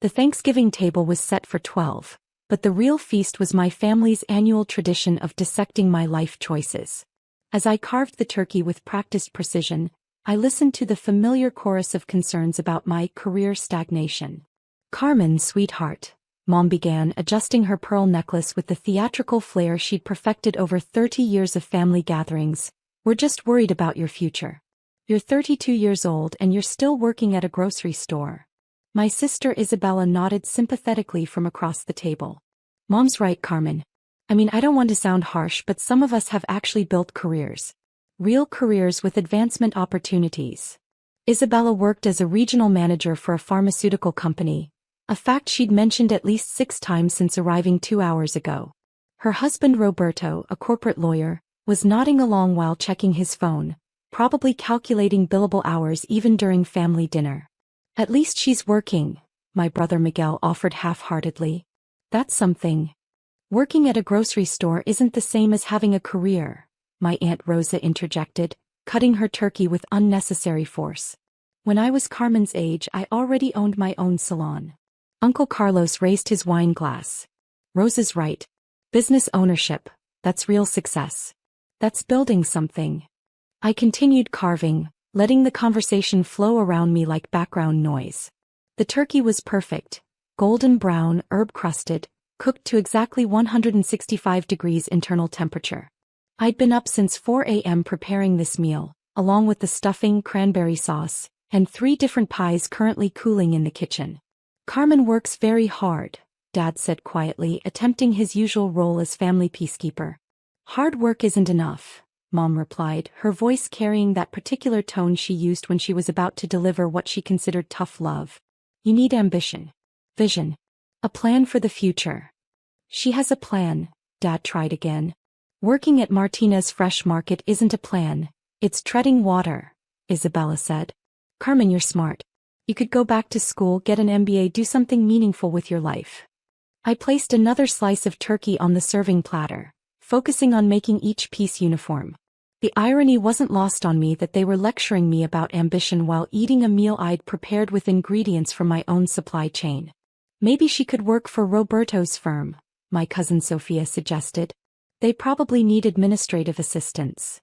The Thanksgiving table was set for 12, but the real feast was my family's annual tradition of dissecting my life choices. As I carved the turkey with practiced precision, I listened to the familiar chorus of concerns about my career stagnation. "Carmen, sweetheart," Mom began, adjusting her pearl necklace with the theatrical flair she'd perfected over 30 years of family gatherings, "we're just worried about your future. You're 32 years old and you're still working at a grocery store." My sister Isabella nodded sympathetically from across the table. "Mom's right, Carmen. I mean, I don't want to sound harsh, but some of us have actually built careers. Real careers with advancement opportunities." Isabella worked as a regional manager for a pharmaceutical company, a fact she'd mentioned at least 6 times since arriving 2 hours ago. Her husband Roberto, a corporate lawyer, was nodding along while checking his phone, probably calculating billable hours even during family dinner. "At least she's working," my brother Miguel offered half-heartedly. "That's something." "Working at a grocery store isn't the same as having a career," my Aunt Rosa interjected, cutting her turkey with unnecessary force. "When I was Carmen's age, I already owned my own salon." Uncle Carlos raised his wine glass. "Rosa's right. Business ownership, that's real success. That's building something." I continued carving, letting the conversation flow around me like background noise. The turkey was perfect, golden brown, herb-crusted, cooked to exactly 165 degrees internal temperature. I'd been up since 4 a.m. preparing this meal, along with the stuffing, cranberry sauce, and 3 different pies currently cooling in the kitchen. "Carmen works very hard," Dad said quietly, attempting his usual role as family peacekeeper. "Hard work isn't enough," Mom replied, her voice carrying that particular tone she used when she was about to deliver what she considered tough love. "You need ambition. Vision. A plan for the future." "She has a plan," Dad tried again. "Working at Martinez Fresh Market isn't a plan, it's treading water," Isabella said. "Carmen, you're smart. You could go back to school, get an MBA, do something meaningful with your life." I placed another slice of turkey on the serving platter, focusing on making each piece uniform. The irony wasn't lost on me that they were lecturing me about ambition while eating a meal I'd prepared with ingredients from my own supply chain. "Maybe she could work for Roberto's firm," my cousin Sophia suggested. "They probably need administrative assistance."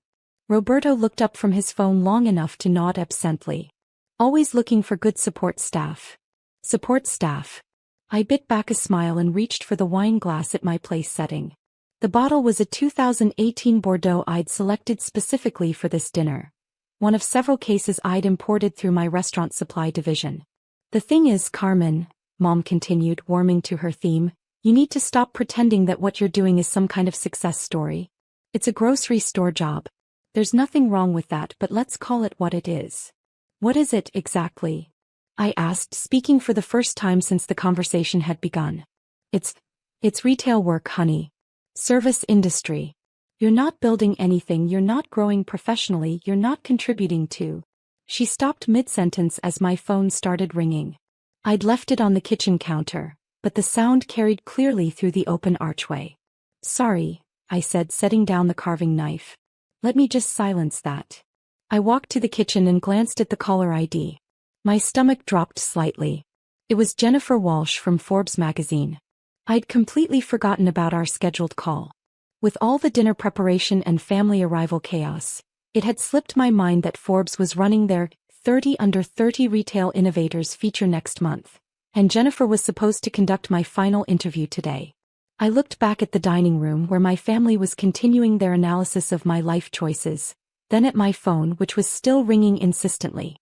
Roberto looked up from his phone long enough to nod absently. "Always looking for good support staff." Support staff. I bit back a smile and reached for the wine glass at my place setting. The bottle was a 2018 Bordeaux I'd selected specifically for this dinner, one of several cases I'd imported through my restaurant supply division. "The thing is, Carmen," Mom continued, warming to her theme, "you need to stop pretending that what you're doing is some kind of success story. It's a grocery store job. There's nothing wrong with that, but let's call it what it is." "What is it exactly?" I asked, speaking for the first time since the conversation had begun. It's retail work, honey. Service industry. You're not building anything, you're not growing professionally, you're not contributing to." She stopped mid-sentence as my phone started ringing. I'd left it on the kitchen counter, but the sound carried clearly through the open archway. "Sorry," I said, setting down the carving knife. "Let me just silence that." I walked to the kitchen and glanced at the caller ID. My stomach dropped slightly. It was Jennifer Walsh from Forbes magazine. I'd completely forgotten about our scheduled call. With all the dinner preparation and family arrival chaos, it had slipped my mind that Forbes was running their 30 Under 30 Retail Innovators feature next month, and Jennifer was supposed to conduct my final interview today. I looked back at the dining room where my family was continuing their analysis of my life choices, then at my phone, which was still ringing insistently.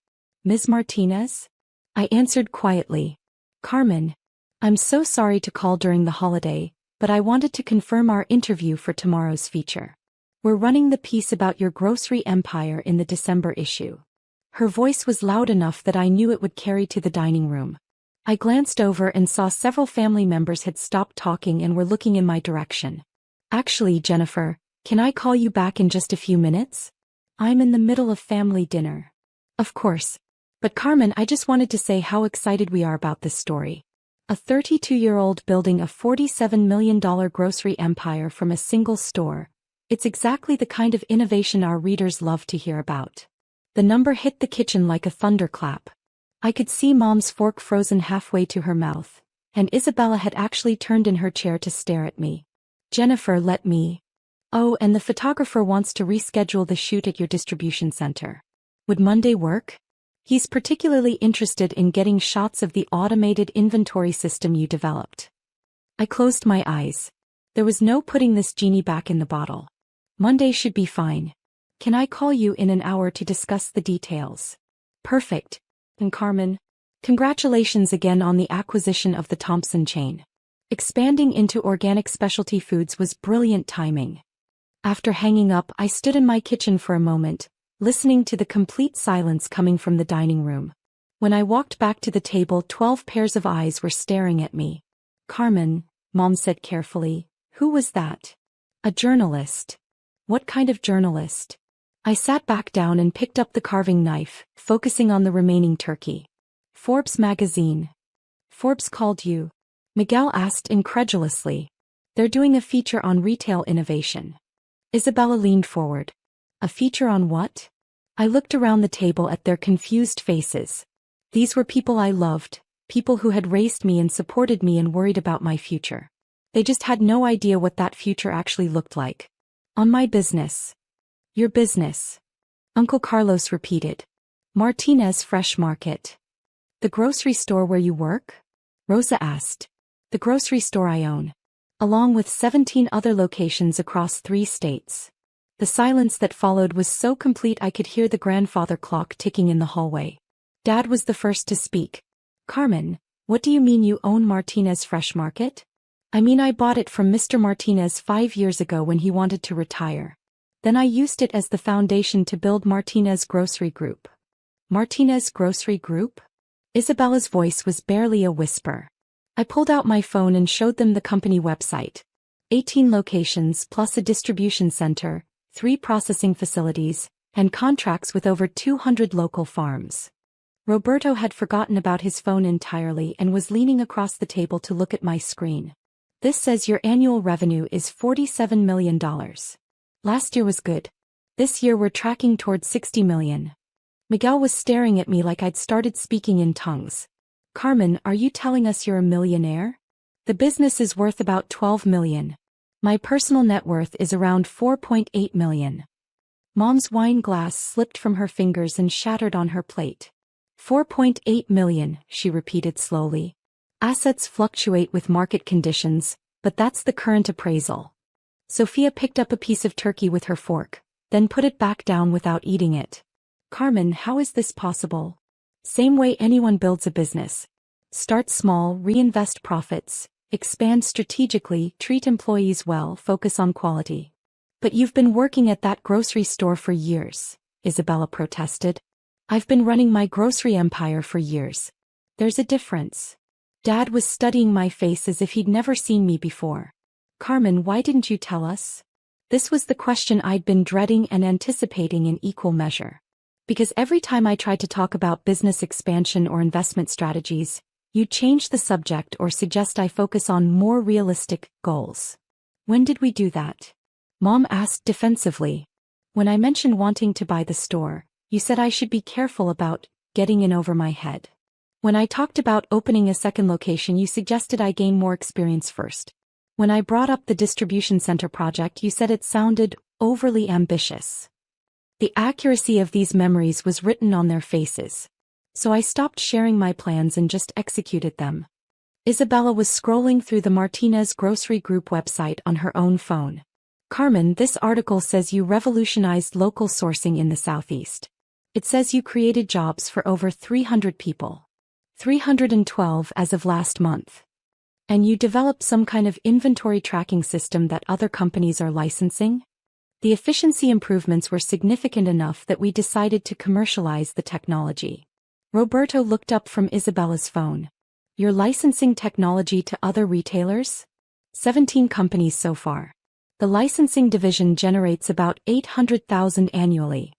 "Ms. Martinez?" I answered quietly. "Carmen, I'm so sorry to call during the holiday, but I wanted to confirm our interview for tomorrow's feature. We're running the piece about your grocery empire in the December issue." Her voice was loud enough that I knew it would carry to the dining room. I glanced over and saw several family members had stopped talking and were looking in my direction. "Actually, Jennifer, can I call you back in just a few minutes? I'm in the middle of family dinner." "Of course. But Carmen, I just wanted to say how excited we are about this story. A 32-year-old building a $47 million grocery empire from a single store. It's exactly the kind of innovation our readers love to hear about." The number hit the kitchen like a thunderclap. I could see Mom's fork frozen halfway to her mouth, and Isabella had actually turned in her chair to stare at me. Jennifer, let me. Oh, and the photographer wants to reschedule the shoot at your distribution center. Would Monday work? He's particularly interested in getting shots of the automated inventory system you developed. I closed my eyes. There was no putting this genie back in the bottle. Monday should be fine. Can I call you in an hour to discuss the details? Perfect. And Carmen, congratulations again on the acquisition of the Thompson chain. Expanding into organic specialty foods was brilliant timing. After hanging up, I stood in my kitchen for a moment, listening to the complete silence coming from the dining room. When I walked back to the table, 12 pairs of eyes were staring at me. Carmen, Mom said carefully, who was that? A journalist. What kind of journalist? I sat back down and picked up the carving knife, focusing on the remaining turkey. Forbes magazine. Forbes called you? Miguel asked incredulously. They're doing a feature on retail innovation. Isabella leaned forward. A feature on what? I looked around the table at their confused faces. These were people I loved, people who had raised me and supported me and worried about my future. They just had no idea what that future actually looked like. On my business. Your business. Uncle Carlos repeated. Martinez Fresh Market. The grocery store where you work? Rosa asked. The grocery store I own. Along with 17 other locations across 3 states. The silence that followed was so complete I could hear the grandfather clock ticking in the hallway. Dad was the first to speak. Carmen, what do you mean you own Martinez Fresh Market? I mean I bought it from Mr. Martinez 5 years ago when he wanted to retire. Then I used it as the foundation to build Martinez Grocery Group. Martinez Grocery Group? Isabella's voice was barely a whisper. I pulled out my phone and showed them the company website. 18 locations plus a distribution center, 3 processing facilities, and contracts with over 200 local farms. Roberto had forgotten about his phone entirely and was leaning across the table to look at my screen. This says your annual revenue is $47 million. Last year was good. This year we're tracking toward $60 million. Miguel was staring at me like I'd started speaking in tongues. Carmen, are you telling us you're a millionaire? The business is worth about $12 million. My personal net worth is around $4.8 million. Mom's wine glass slipped from her fingers and shattered on her plate. $4.8 million, she repeated slowly. Assets fluctuate with market conditions, but that's the current appraisal. Sophia picked up a piece of turkey with her fork, then put it back down without eating it. Carmen, how is this possible? Same way anyone builds a business. Start small, reinvest profits, expand strategically, treat employees well, focus on quality. But you've been working at that grocery store for years, Isabella protested. I've been running my grocery empire for years. There's a difference. Dad was studying my face as if he'd never seen me before. Carmen, why didn't you tell us? This was the question I'd been dreading and anticipating in equal measure. Because every time I tried to talk about business expansion or investment strategies, you'd change the subject or suggest I focus on more realistic goals. When did we do that? Mom asked defensively. When I mentioned wanting to buy the store, you said I should be careful about getting in over my head. When I talked about opening a second location, you suggested I gain more experience first. When I brought up the distribution center project, you said it sounded overly ambitious. The accuracy of these memories was written on their faces. So I stopped sharing my plans and just executed them. Isabella was scrolling through the Martinez Grocery Group website on her own phone. Carmen, this article says you revolutionized local sourcing in the Southeast. It says you created jobs for over 300 people. 312 as of last month. And you developed some kind of inventory tracking system that other companies are licensing? The efficiency improvements were significant enough that we decided to commercialize the technology. Roberto looked up from Isabella's phone. You're licensing technology to other retailers? 17 companies so far. The licensing division generates about $800,000 annually.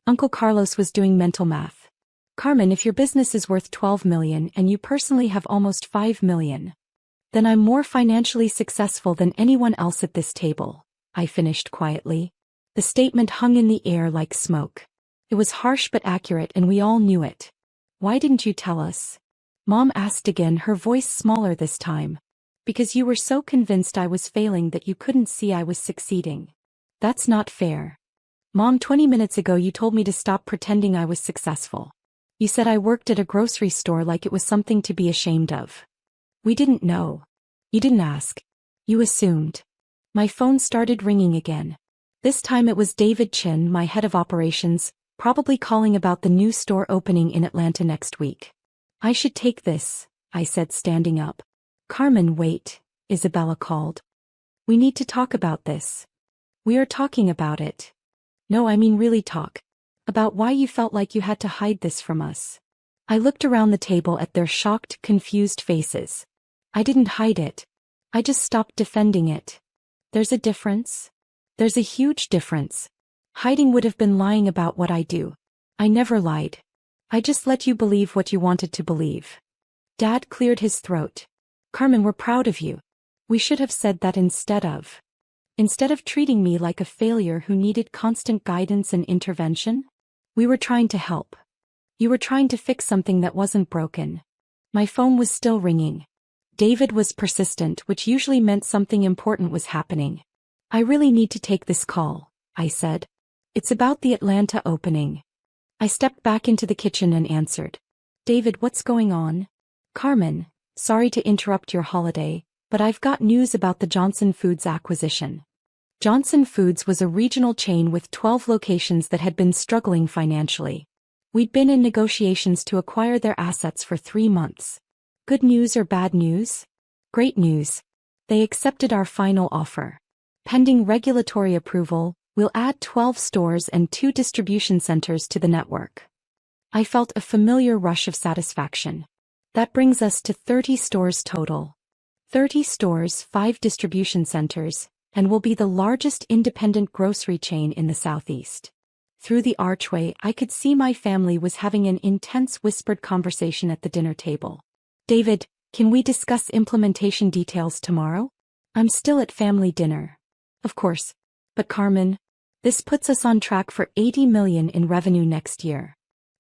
Uncle Carlos was doing mental math. Carmen, if your business is worth $12 million and you personally have almost $5 million, then I'm more financially successful than anyone else at this table, I finished quietly. The statement hung in the air like smoke. It was harsh but accurate and we all knew it. Why didn't you tell us? Mom asked again, her voice smaller this time. Because you were so convinced I was failing that you couldn't see I was succeeding. That's not fair. Mom, 20 minutes ago you told me to stop pretending I was successful. You said I worked at a grocery store like it was something to be ashamed of. We didn't know. You didn't ask. You assumed. My phone started ringing again. This time it was David Chin, my head of operations, probably calling about the new store opening in Atlanta next week. I should take this, I said, standing up. Carmen, wait, Isabella called. We need to talk about this. We are talking about it. No, I mean really talk. About why you felt like you had to hide this from us. I looked around the table at their shocked, confused faces. I didn't hide it. I just stopped defending it. There's a difference. There's a huge difference. Hiding would have been lying about what I do. I never lied. I just let you believe what you wanted to believe. Dad cleared his throat. Carmen, we're proud of you. We should have said that instead of treating me like a failure who needed constant guidance and intervention. We were trying to help. You were trying to fix something that wasn't broken. My phone was still ringing. David was persistent, which usually meant something important was happening. I really need to take this call, I said. It's about the Atlanta opening. I stepped back into the kitchen and answered. David, what's going on? Carmen, sorry to interrupt your holiday, but I've got news about the Johnson Foods acquisition. Johnson Foods was a regional chain with 12 locations that had been struggling financially. We'd been in negotiations to acquire their assets for 3 months. Good news or bad news? Great news. They accepted our final offer. Pending regulatory approval, we'll add 12 stores and 2 distribution centers to the network. I felt a familiar rush of satisfaction. That brings us to 30 stores total. 30 stores, 5 distribution centers, and will be the largest independent grocery chain in the Southeast. Through the archway, I could see my family was having an intense whispered conversation at the dinner table. David, can we discuss implementation details tomorrow? I'm still at family dinner. Of course. But Carmen, this puts us on track for $80 million in revenue next year.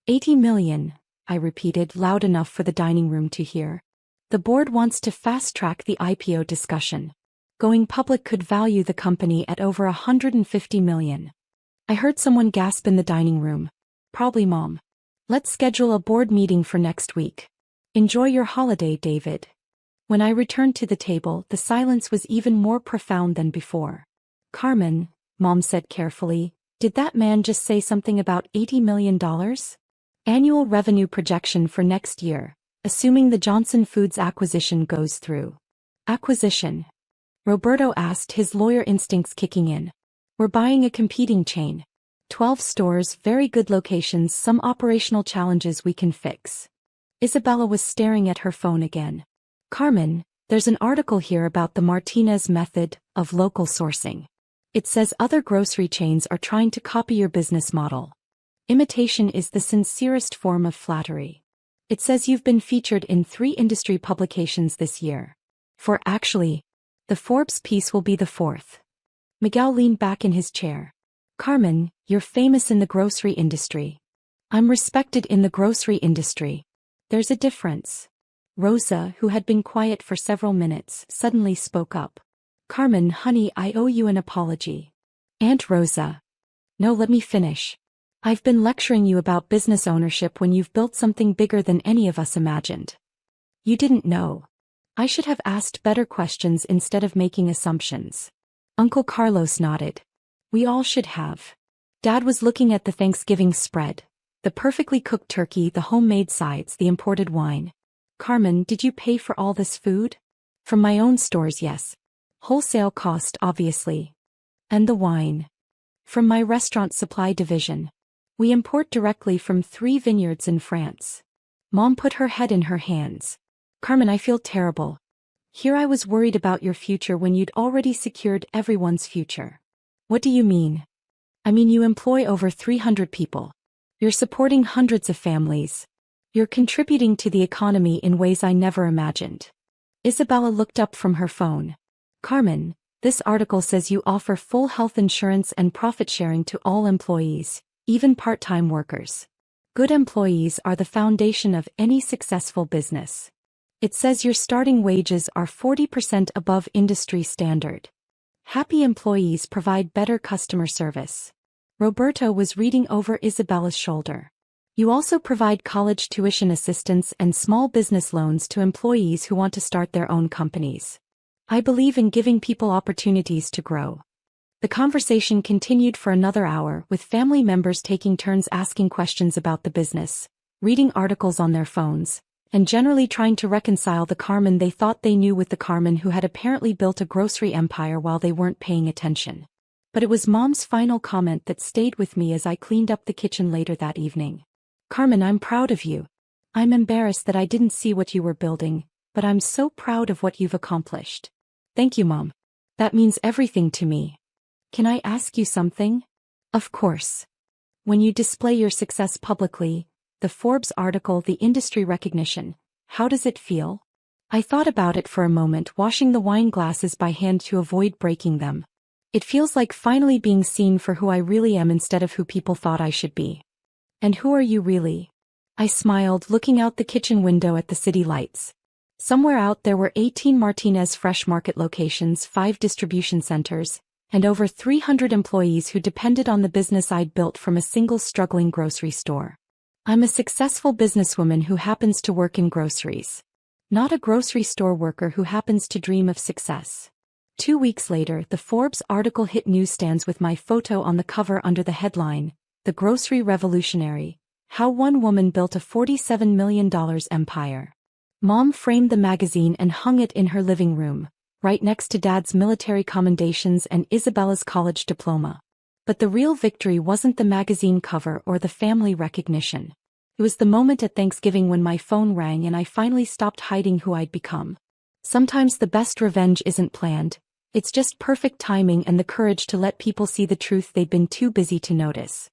$80 million, I repeated loud enough for the dining room to hear. The board wants to fast-track the IPO discussion. Going public could value the company at over $150 million. I heard someone gasp in the dining room. Probably Mom. Let's schedule a board meeting for next week. Enjoy your holiday, David. When I returned to the table, the silence was even more profound than before. Carmen, Mom said carefully, did that man just say something about $80 million? Annual revenue projection for next year, assuming the Johnson Foods acquisition goes through. Acquisition? Roberto asked, his lawyer instincts kicking in. We're buying a competing chain. 12 stores, very good locations, some operational challenges we can fix. Isabella was staring at her phone again. Carmen, there's an article here about the Martinez method of local sourcing. It says other grocery chains are trying to copy your business model. Imitation is the sincerest form of flattery. It says you've been featured in 3 industry publications this year. The Forbes piece will be the 4th. Miguel leaned back in his chair. Carmen, you're famous in the grocery industry. I'm respected in the grocery industry. There's a difference. Rosa, who had been quiet for several minutes, suddenly spoke up. Carmen, honey, I owe you an apology. Aunt Rosa. No, let me finish. I've been lecturing you about business ownership when you've built something bigger than any of us imagined. You didn't know. I should have asked better questions instead of making assumptions. Uncle Carlos nodded. We all should have. Dad was looking at the Thanksgiving spread. The perfectly cooked turkey, the homemade sides, the imported wine. Carmen, did you pay for all this food? From my own stores, yes. Wholesale cost, obviously. And the wine. From my restaurant supply division. We import directly from 3 vineyards in France. Mom put her head in her hands. Carmen, I feel terrible. Here I was worried about your future when you'd already secured everyone's future. What do you mean? I mean you employ over 300 people. You're supporting hundreds of families. You're contributing to the economy in ways I never imagined. Isabella looked up from her phone. Carmen, this article says you offer full health insurance and profit sharing to all employees, even part-time workers. Good employees are the foundation of any successful business. It says your starting wages are 40% above industry standard. Happy employees provide better customer service. Roberto was reading over Isabella's shoulder. You also provide college tuition assistance and small business loans to employees who want to start their own companies. I believe in giving people opportunities to grow. The conversation continued for another hour, with family members taking turns asking questions about the business, reading articles on their phones, and generally trying to reconcile the Carmen they thought they knew with the Carmen who had apparently built a grocery empire while they weren't paying attention. But it was Mom's final comment that stayed with me as I cleaned up the kitchen later that evening. Carmen, I'm proud of you. I'm embarrassed that I didn't see what you were building, but I'm so proud of what you've accomplished. Thank you, Mom. That means everything to me. Can I ask you something? Of course. When you display your success publicly, the Forbes article, the industry recognition, how does it feel? I thought about it for a moment, washing the wine glasses by hand to avoid breaking them. It feels like finally being seen for who I really am instead of who people thought I should be. And who are you really? I smiled, looking out the kitchen window at the city lights. Somewhere out there were 18 Martinez Fresh Market locations, 5 distribution centers, and over 300 employees who depended on the business I'd built from a single struggling grocery store. I'm a successful businesswoman who happens to work in groceries. Not a grocery store worker who happens to dream of success. 2 weeks later, the Forbes article hit newsstands with my photo on the cover under the headline, "The Grocery Revolutionary: How One Woman Built a $47 million Empire." Mom framed the magazine and hung it in her living room, right next to Dad's military commendations and Isabella's college diploma. But the real victory wasn't the magazine cover or the family recognition. It was the moment at Thanksgiving when my phone rang and I finally stopped hiding who I'd become. Sometimes the best revenge isn't planned, it's just perfect timing and the courage to let people see the truth they'd been too busy to notice.